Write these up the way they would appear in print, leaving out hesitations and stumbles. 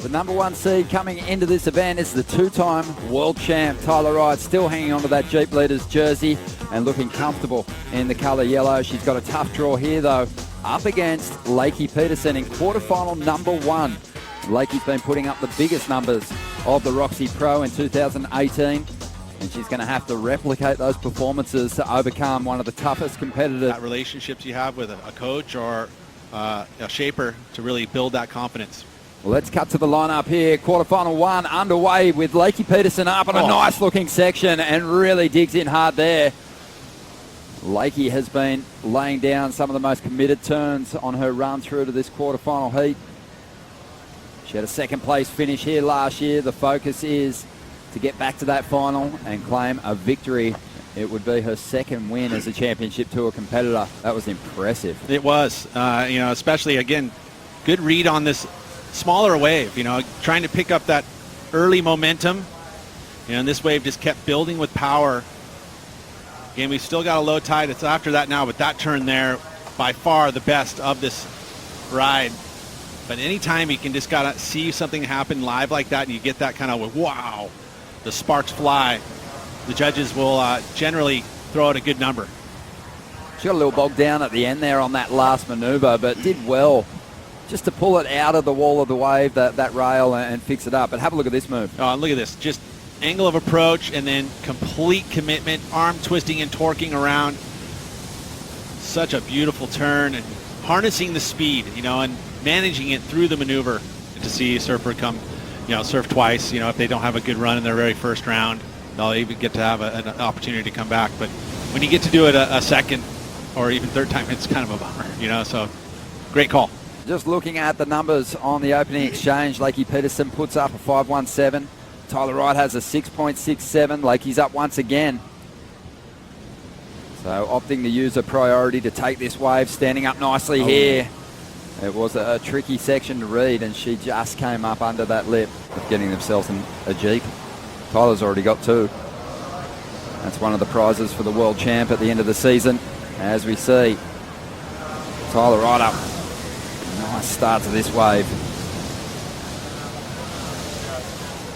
The number one seed coming into this event is the two-time world champ, Tyler Wright, still hanging on to that Jeep Leaders jersey and looking comfortable in the colour yellow. She's got a tough draw here, though, up against Lakey Peterson in quarterfinal number one. Lakey's been putting up the biggest numbers of the Roxy Pro in 2018, and she's going to have to replicate those performances to overcome one of the toughest competitors. That relationships you have with a coach or a shaper to really build that confidence. Well, let's cut to the lineup here. Quarterfinal one underway with Lakey Peterson up on a nice looking section and really digs in hard there. Lakey has been laying down some of the most committed turns on her run through to this quarterfinal heat. She had a second place finish here last year. The focus is to get back to that final and claim a victory. It would be her second win as a championship tour competitor. That was impressive. It was, especially again, good read on this smaller wave, trying to pick up that early momentum. And this wave just kept building with power. Again, we've still got a low tide. It's after that now, but that turn there, by far the best of this ride. But anytime you can just gotta see something happen live like that and you get that kind of, wow, the sparks fly, the judges will generally throw out a good number. She got a little bogged down at the end there on that last maneuver, but did well just to pull it out of the wall of the wave, that rail, and fix it up. But have a look at this move. Oh, look at this. Just angle of approach and then complete commitment, arm twisting and torquing around. Such a beautiful turn and harnessing the speed, and managing it through the maneuver. To see a surfer come, surf twice, if they don't have a good run in their very first round, they'll even get to have an opportunity to come back. But when you get to do it a second or even third time, it's kind of a bummer, so great call. Just looking at the numbers on the opening exchange, Lakey Peterson puts up a 5.17. Tyler Wright has a 6.67. Lakey's up once again. So opting to use a priority to take this wave, standing up nicely here. It was a tricky section to read, and she just came up under that lip of getting themselves a Jeep. Tyler's already got two. That's one of the prizes for the world champ at the end of the season. As we see, Tyler Wright up. Nice start to this wave.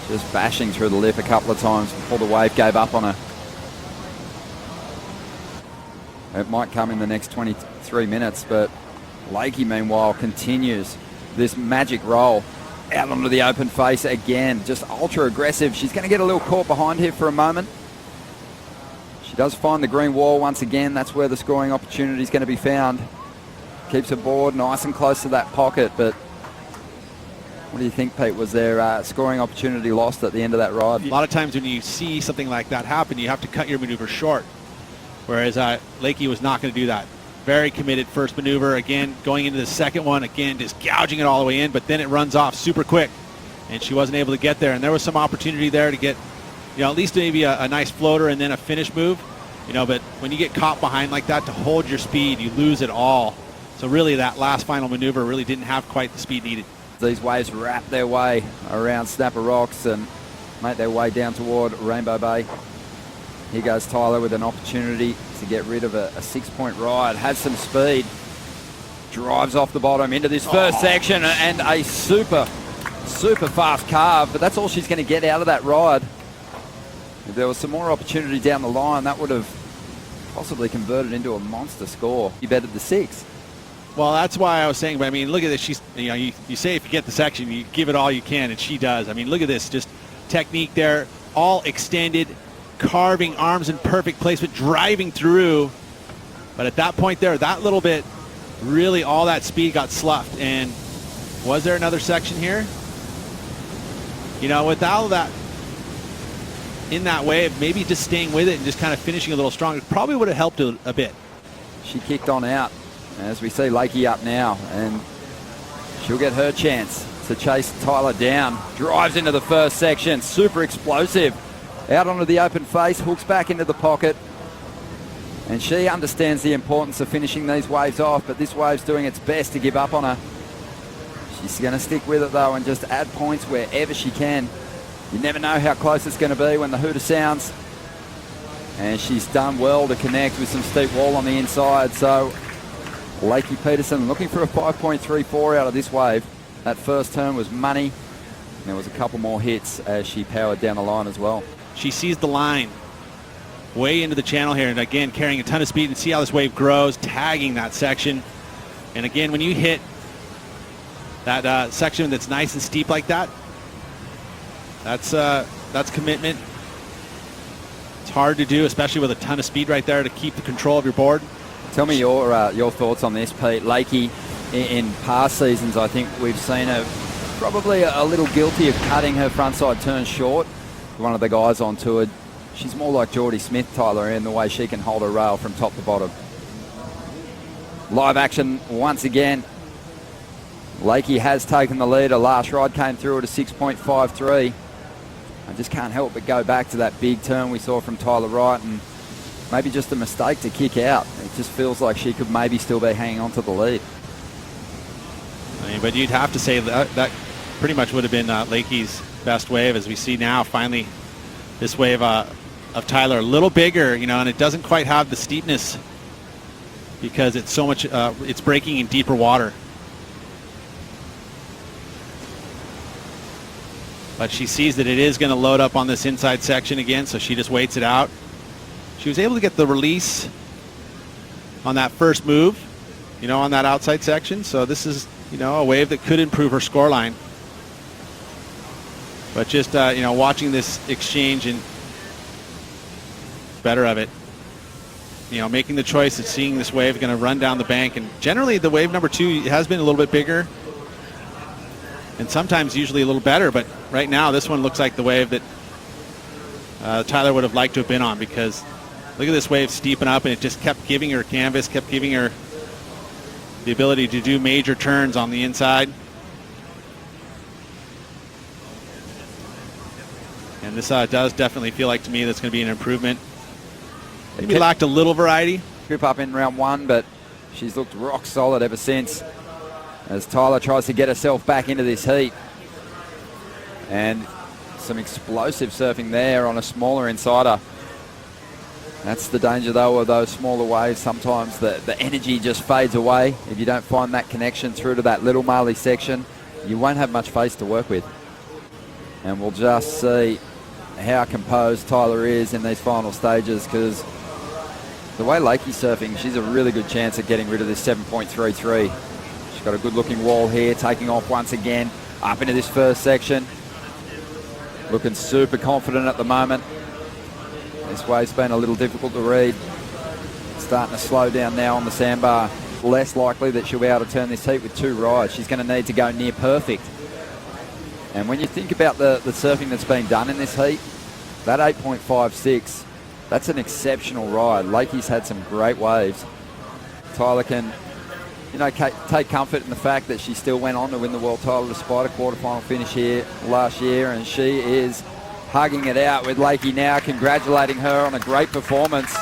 Just bashing through the lip a couple of times before the wave gave up on her. It might come in the next 23 minutes, but Lakey, meanwhile, continues this magic roll out onto the open face again. Just ultra aggressive. She's going to get a little caught behind here for a moment. She does find the green wall once again. That's where the scoring opportunity is going to be found. Keeps her board nice and close to that pocket, but what do you think, Pete? Was there scoring opportunity lost at the end of that ride? A lot of times when you see something like that happen, you have to cut your maneuver short, whereas Lakey was not going to do that. Very committed first maneuver. Again, going into the second one, again, just gouging it all the way in, but then it runs off super quick, and she wasn't able to get there. And there was some opportunity there to get, at least maybe a nice floater and then a finish move, but when you get caught behind like that, to hold your speed, you lose it all. So really that last final maneuver really didn't have quite the speed needed. These waves wrap their way around Snapper Rocks and make their way down toward Rainbow Bay. Here goes Tyler with an opportunity to get rid of a 6-point ride. Has some speed. Drives off the bottom into this first section and a super fast carve, but that's all she's going to get out of that ride. If there was some more opportunity down the line, that would have possibly converted into a monster score. You betted the 6. Well, that's why I was saying, but I mean, look at this. She's, you say if you get the section, you give it all you can, and she does. I mean, look at this, just technique there, all extended, carving, arms in perfect placement, driving through. But at that point there, that little bit, really all that speed got sloughed. And was there another section here? With all that in that wave, maybe just staying with it and just kind of finishing a little stronger probably would have helped a bit. She kicked on out. As we see Lakey up now, and she'll get her chance to chase Tyler down. Drives into the first section, super explosive. Out onto the open face, hooks back into the pocket. And she understands the importance of finishing these waves off, but this wave's doing its best to give up on her. She's going to stick with it though and just add points wherever she can. You never know how close it's going to be when the hooter sounds. And she's done well to connect with some steep wall on the inside, so Lakey Peterson looking for a 5.34 out of this wave. That first turn was money. There was a couple more hits as she powered down the line as well. She sees the line way into the channel here, and again carrying a ton of speed, and see how this wave grows, tagging that section. And again, when you hit that section that's nice and steep like that, that's commitment. It's hard to do, especially with a ton of speed right there, to keep the control of your board. Tell me your thoughts on this, Pete. Lakey, in past seasons, I think we've seen her probably a little guilty of cutting her frontside turn short. One of the guys on tour, she's more like Geordie Smith, Tyler, in the way she can hold her rail from top to bottom. Live action once again. Lakey has taken the lead. Her last ride came through at a 6.53. I just can't help but go back to that big turn we saw from Tyler Wright, and maybe just a mistake to kick out. It just feels like she could maybe still be hanging on to the lead. I mean, but you'd have to say that pretty much would have been Lakey's best wave, as we see now finally this wave of Tyler a little bigger, and it doesn't quite have the steepness because it's so much, it's breaking in deeper water. But she sees that it is going to load up on this inside section again, so she just waits it out. She was able to get the release on that first move, on that outside section. So this is, a wave that could improve her scoreline. But just, watching this exchange and better of it, making the choice of seeing this wave going to run down the bank. And generally the wave number 2 has been a little bit bigger and sometimes usually a little better. But right now this one looks like the wave that Tyler would have liked to have been on, because look at this wave steepen up, and it just kept giving her canvas, kept giving her the ability to do major turns on the inside. And this does definitely feel like to me that's going to be an improvement. Maybe lacked a little variety. Trip up in round 1, but she's looked rock solid ever since, as Tyler tries to get herself back into this heat. And some explosive surfing there on a smaller insider. That's the danger, though, of those smaller waves. Sometimes the energy just fades away. If you don't find that connection through to that little Marley section, you won't have much face to work with. And we'll just see how composed Tyler is in these final stages, because the way Lakey's surfing, she's a really good chance of getting rid of this 7.33. She's got a good-looking wall here, taking off once again, up into this first section. Looking super confident at the moment. This wave's been a little difficult to read. Starting to slow down now on the sandbar. Less likely that she'll be able to turn this heat with 2 rides. She's going to need to go near perfect. And when you think about the surfing that's been done in this heat, that 8.56, that's an exceptional ride. Lakey's had some great waves. Tyler can, take comfort in the fact that she still went on to win the world title despite a quarterfinal finish here last year, and she is hugging it out with Lakey now, congratulating her on a great performance.